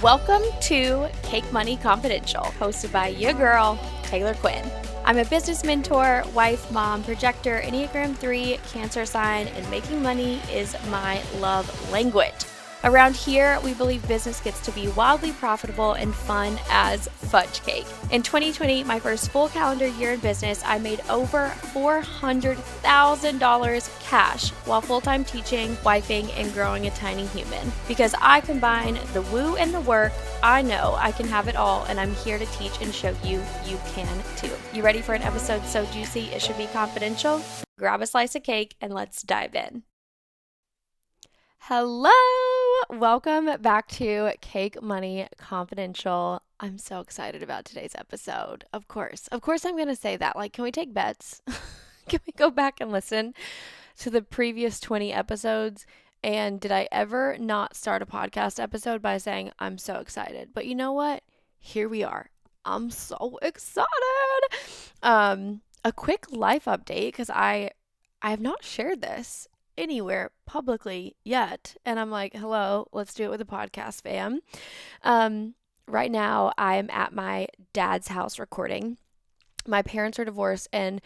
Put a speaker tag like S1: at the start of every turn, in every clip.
S1: Welcome to Cake Money Confidential, hosted by your girl, Taylor Quinn. I'm a business mentor, wife, mom, projector, Enneagram 3, Cancer sign, and making money is my love language. Around here, we believe business gets to be wildly profitable and fun as fudge cake. In 2020, my first full calendar year in business, I made over $400,000 cash while full-time teaching, wifing, and growing a tiny human. Because I combine the woo and the work, I know I can have it all, and I'm here to teach and show you can too. You ready for an episode so juicy it should be confidential? Grab a slice of cake and let's dive in. Hello! Welcome back to Cake Money Confidential. I'm so excited about today's episode. Of course, I'm going to say that. Like, can we take bets? Can we go back and listen to the previous 20 episodes? And did I ever not start a podcast episode by saying, I'm so excited? But you know what? Here we are. I'm so excited. A quick life update, because I have not shared this anywhere publicly yet. And I'm like, hello, let's do it with a podcast, fam. Right now, I'm at my dad's house recording. My parents are divorced, and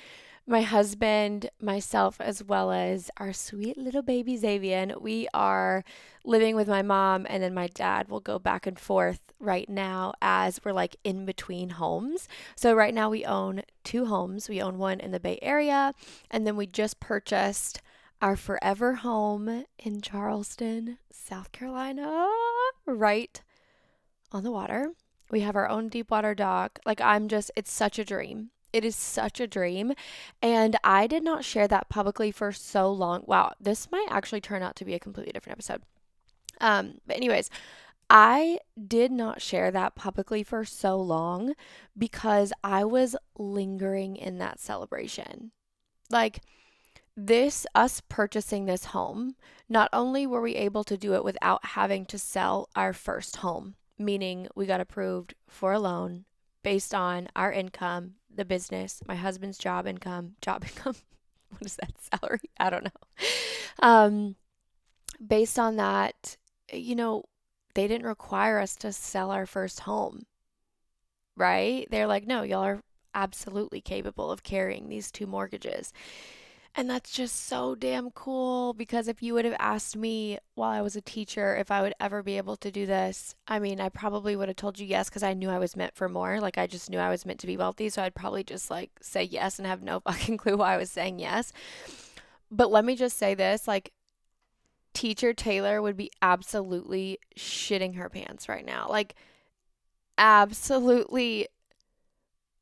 S1: my husband, myself, as well as our sweet little baby Xavier, we are living with my mom, and then my dad will go back and forth right now as we're like in between homes. So right now we own two homes. We own one in the Bay Area, and then we just purchased our forever home in Charleston, South Carolina, right on the water. We have our own deep water dock. Like, it's such a dream. It is such a dream. And I did not share that publicly for so long. Wow, this might actually turn out to be a completely different episode. But anyways, I did not share that publicly for so long because I was lingering in that celebration. Like, us purchasing this home, not only were we able to do it without having to sell our first home, meaning we got approved for a loan based on our income, the business, my husband's job income. What is that, salary? I don't know. Based on that, they didn't require us to sell our first home, right? They're like, no, y'all are absolutely capable of carrying these two mortgages. And that's just so damn cool, because if you would have asked me while I was a teacher if I would ever be able to do this, I mean, I probably would have told you yes, because I knew I was meant for more. Like, I just knew I was meant to be wealthy. So I'd probably just like say yes and have no fucking clue why I was saying yes. But let me just say this, like, teacher Taylor would be absolutely shitting her pants right now. Like, absolutely.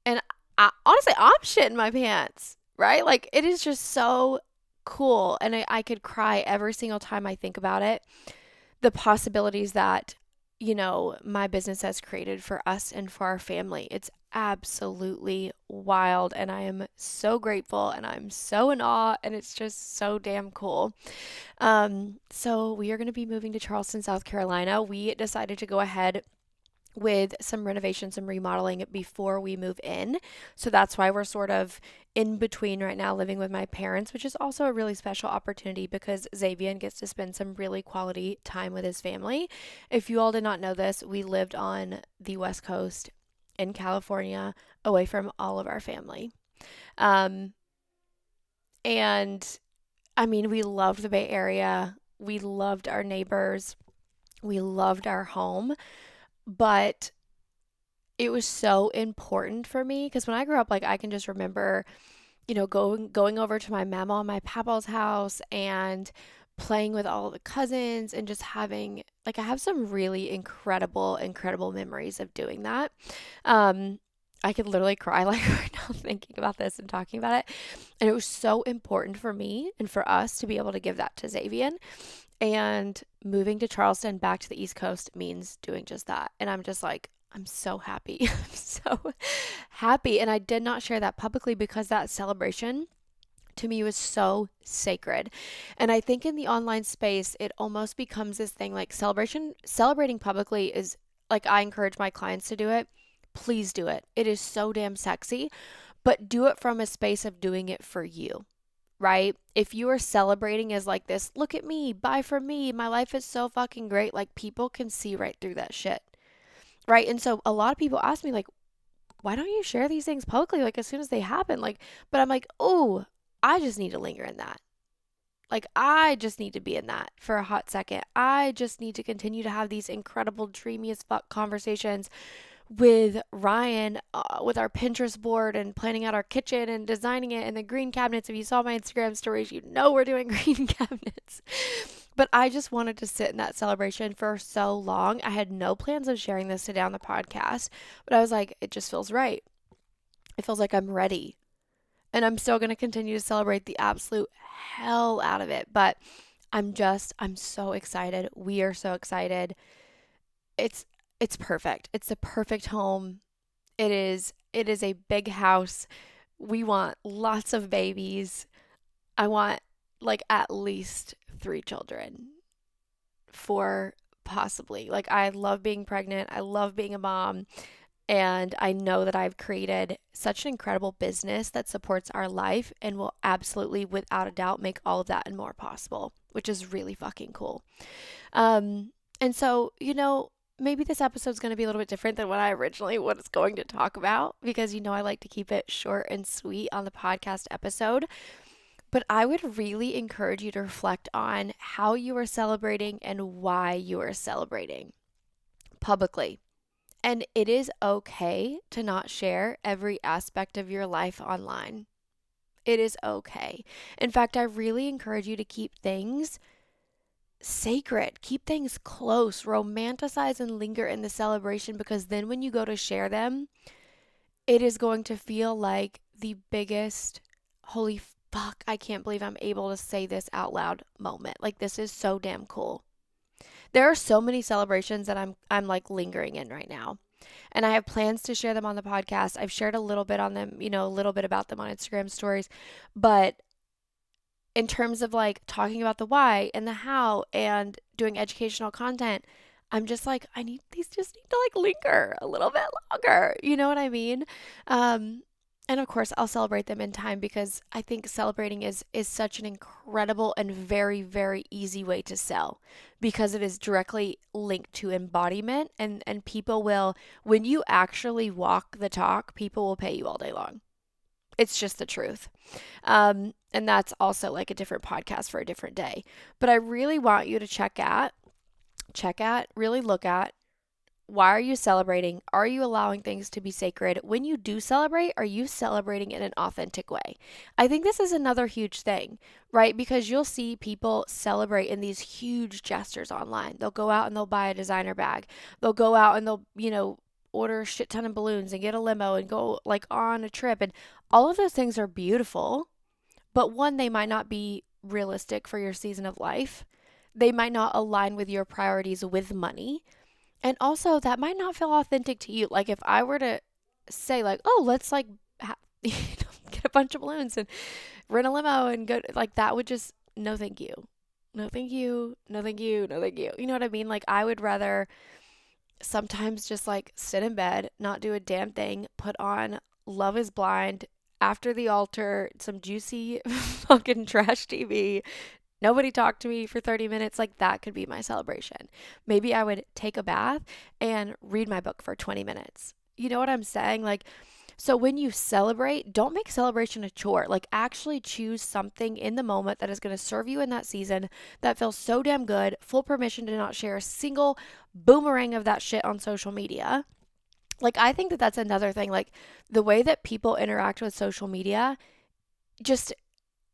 S1: And honestly, I'm shitting my pants. Right? Like, it is just so cool. And I could cry every single time I think about it. The possibilities that, my business has created for us and for our family. It's absolutely wild. And I am so grateful and I'm so in awe. And it's just so damn cool. So we are going to be moving to Charleston, South Carolina. We decided to go ahead with some renovations and remodeling before we move in. So that's why we're sort of in between right now, living with my parents, which is also a really special opportunity because Xavier gets to spend some really quality time with his family. If you all did not know this, we lived on the West Coast in California, away from all of our family. And I mean, we loved the Bay Area. We loved our neighbors. We loved our home. But it was so important for me because when I grew up, like, I can just remember, going over to my mama and my papa's house and playing with all the cousins and just having, like, I have some really incredible memories of doing that. I could literally cry like right now thinking about this and talking about it. And it was so important for me and for us to be able to give that to Xavier. And moving to Charleston back to the East Coast means doing just that. And I'm just like, I'm so happy. I'm so happy. And I did not share that publicly because that celebration to me was so sacred. And I think in the online space, it almost becomes this thing like celebrating publicly is like, I encourage my clients to do it. Please do it. It is so damn sexy, but do it from a space of doing it for you. Right? If you are celebrating as like this, look at me, buy from me, my life is so fucking great, like, people can see right through that shit. right? And so a lot of people ask me, like, why don't you share these things publicly, like, as soon as they happen? Like, but I'm like, oh, I just need to linger in that. Like, I just need to be in that for a hot second. I just need to continue to have these incredible, dreamy as fuck conversations with Ryan, with our Pinterest board and planning out our kitchen and designing it and the green cabinets. If you saw my Instagram stories, you know we're doing green cabinets. But I just wanted to sit in that celebration for so long. I had no plans of sharing this today on the podcast, but I was like, it just feels right. It feels like I'm ready. And I'm still going to continue to celebrate the absolute hell out of it. But I'm so excited. We are so excited. It's, it's perfect. It's the perfect home. It is a big house. We want lots of babies. I want like at least 3 children. 4 possibly. Like, I love being pregnant. I love being a mom. And I know that I've created such an incredible business that supports our life and will absolutely, without a doubt, make all of that and more possible, which is really fucking cool. And so, maybe this episode's going to be a little bit different than what I originally was going to talk about because, I like to keep it short and sweet on the podcast episode. But I would really encourage you to reflect on how you are celebrating and why you are celebrating publicly. And it is okay to not share every aspect of your life online. It is okay. In fact, I really encourage you to keep things sacred, keep things close, romanticize and linger in the celebration because then when you go to share them, it is going to feel like the biggest, holy fuck, I can't believe I'm able to say this out loud moment. Like, this is so damn cool. There are so many celebrations that I'm like lingering in right now. And I have plans to share them on the podcast. I've shared a little bit on them, a little bit about them on Instagram stories. But in terms of like talking about the why and the how and doing educational content, I'm just like, these just need to like linger a little bit longer. You know what I mean? And of course, I'll celebrate them in time because I think celebrating is such an incredible and very, very easy way to sell because it is directly linked to embodiment and people will, when you actually walk the talk, people will pay you all day long. It's just the truth. And that's also like a different podcast for a different day. But I really want you to really look at, why are you celebrating? Are you allowing things to be sacred? When you do celebrate, are you celebrating in an authentic way? I think this is another huge thing, right? Because you'll see people celebrate in these huge gestures online. They'll go out and they'll buy a designer bag. They'll go out and they'll, order a shit ton of balloons and get a limo and go like on a trip. And all of those things are beautiful, but one, they might not be realistic for your season of life. They might not align with your priorities with money. And also, that might not feel authentic to you. Like, if I were to say, like, oh, let's like get a bunch of balloons and rent a limo and go, like, that would just, no, thank you. No, thank you. No, thank you. No, thank you. You know what I mean? Like, I would rather sometimes just like sit in bed, not do a damn thing, put on Love is Blind, After the Altar, some juicy fucking trash TV. Nobody talked to me for 30 minutes. Like, that could be my celebration. Maybe I would take a bath and read my book for 20 minutes. You know what I'm saying? Like, so when you celebrate, don't make celebration a chore. Like, actually choose something in the moment that is going to serve you in that season that feels so damn good. Full permission to not share a single boomerang of that shit on social media. Like, I think that that's another thing. Like, the way that people interact with social media, just,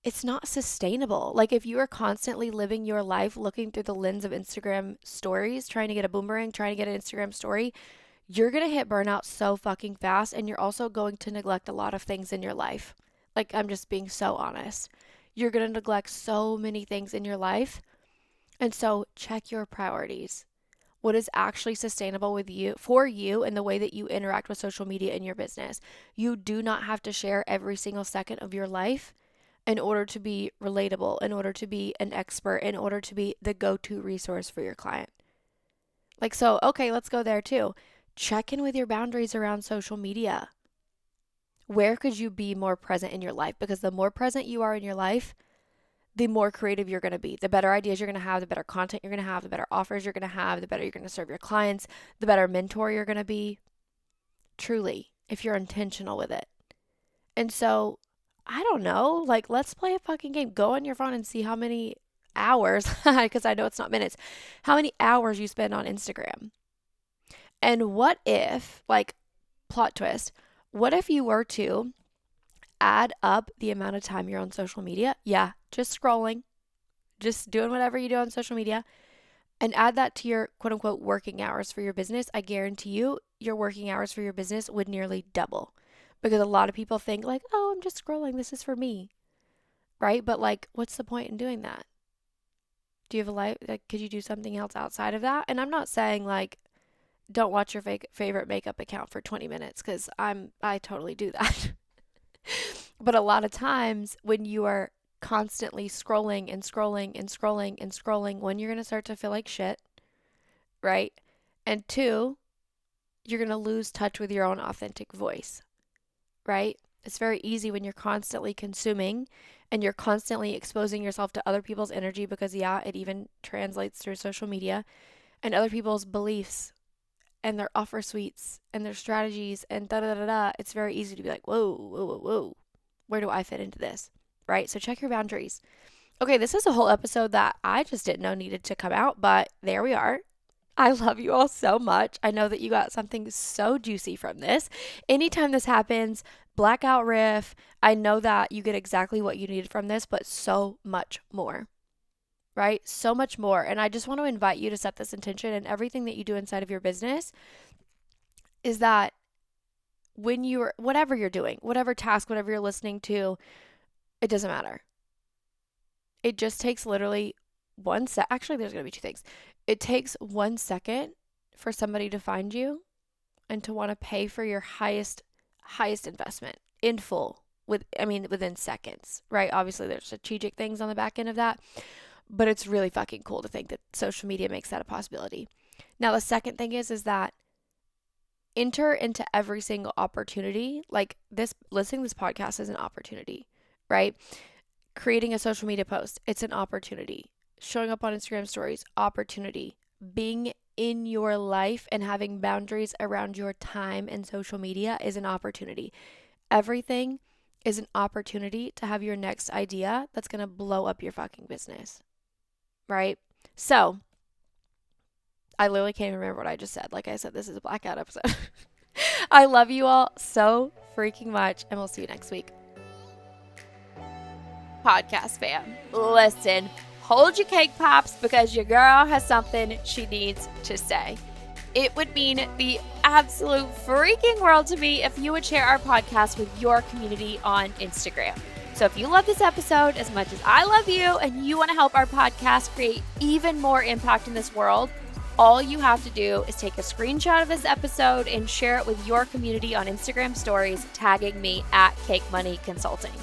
S1: it's not sustainable. Like, if you are constantly living your life looking through the lens of Instagram stories, trying to get a boomerang, trying to get an Instagram story, you're going to hit burnout so fucking fast. And you're also going to neglect a lot of things in your life. Like, I'm just being so honest. You're going to neglect so many things in your life. And so check your priorities. What is actually sustainable with you, for you, and the way that you interact with social media in your business. You do not have to share every single second of your life in order to be relatable, in order to be an expert, in order to be the go-to resource for your client. Like, so, okay, let's go there too. Check in with your boundaries around social media. Where could you be more present in your life? Because the more present you are in your life, the more creative you're going to be, the better ideas you're going to have, the better content you're going to have, the better offers you're going to have, the better you're going to serve your clients, the better mentor you're going to be. Truly, if you're intentional with it. And so, I don't know, like, let's play a fucking game. Go on your phone and see how many hours, because I know it's not minutes, how many hours you spend on Instagram. And what if, like, plot twist, what if you were to add up the amount of time you're on social media? Yeah, just scrolling, just doing whatever you do on social media, and add that to your quote unquote working hours for your business. I guarantee you, your working hours for your business would nearly double. Because a lot of people think, like, oh, I'm just scrolling, this is for me, right? But, like, what's the point in doing that? Do you have a life? Like, could you do something else outside of that? And I'm not saying, like, don't watch your favorite makeup account for 20 minutes, because I totally do that. But a lot of times when you are constantly scrolling and scrolling and scrolling and scrolling, one, you're going to start to feel like shit, right? And two, you're going to lose touch with your own authentic voice, right? It's very easy when you're constantly consuming and you're constantly exposing yourself to other people's energy, because yeah, it even translates through social media, and other people's beliefs and their offer suites and their strategies and da da da da. It's very easy to be like, whoa, whoa, whoa, whoa. Where do I fit into this? Right? So check your boundaries. Okay, this is a whole episode that I just didn't know needed to come out, but there we are. I love you all so much. I know that you got something so juicy from this. Anytime this happens, blackout riff, I know that you get exactly what you needed from this, but so much more. Right? So much more. And I just want to invite you to set this intention, and everything that you do inside of your business is that when you're, whatever you're doing, whatever task, whatever you're listening to, it doesn't matter. It just takes literally actually, there's going to be two things. It takes 1 second for somebody to find you and to want to pay for your highest investment in full within seconds, right? Obviously there's strategic things on the back end of that, but it's really fucking cool to think that social media makes that a possibility. Now, the second thing is that enter into every single opportunity. Like this, listening to this podcast is an opportunity, right? Creating a social media post, it's an opportunity. Showing up on Instagram stories, opportunity. Being in your life and having boundaries around your time and social media is an opportunity. Everything is an opportunity to have your next idea that's going to blow up your fucking business, right? So, I literally can't even remember what I just said. Like I said, this is a blackout episode. I love you all so freaking much, and we'll see you next week. Podcast fam, listen, hold your cake pops, because your girl has something she needs to say. It would mean the absolute freaking world to me if you would share our podcast with your community on Instagram. So if you love this episode as much as I love you, and you want to help our podcast create even more impact in this world, all you have to do is take a screenshot of this episode and share it with your community on Instagram stories, tagging me at Cake Money Consulting.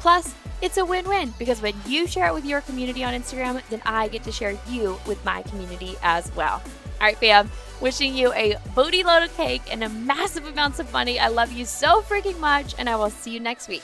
S1: Plus, it's a win-win, because when you share it with your community on Instagram, then I get to share you with my community as well. All right, fam, wishing you a booty load of cake and a massive amounts of money. I love you so freaking much, and I will see you next week.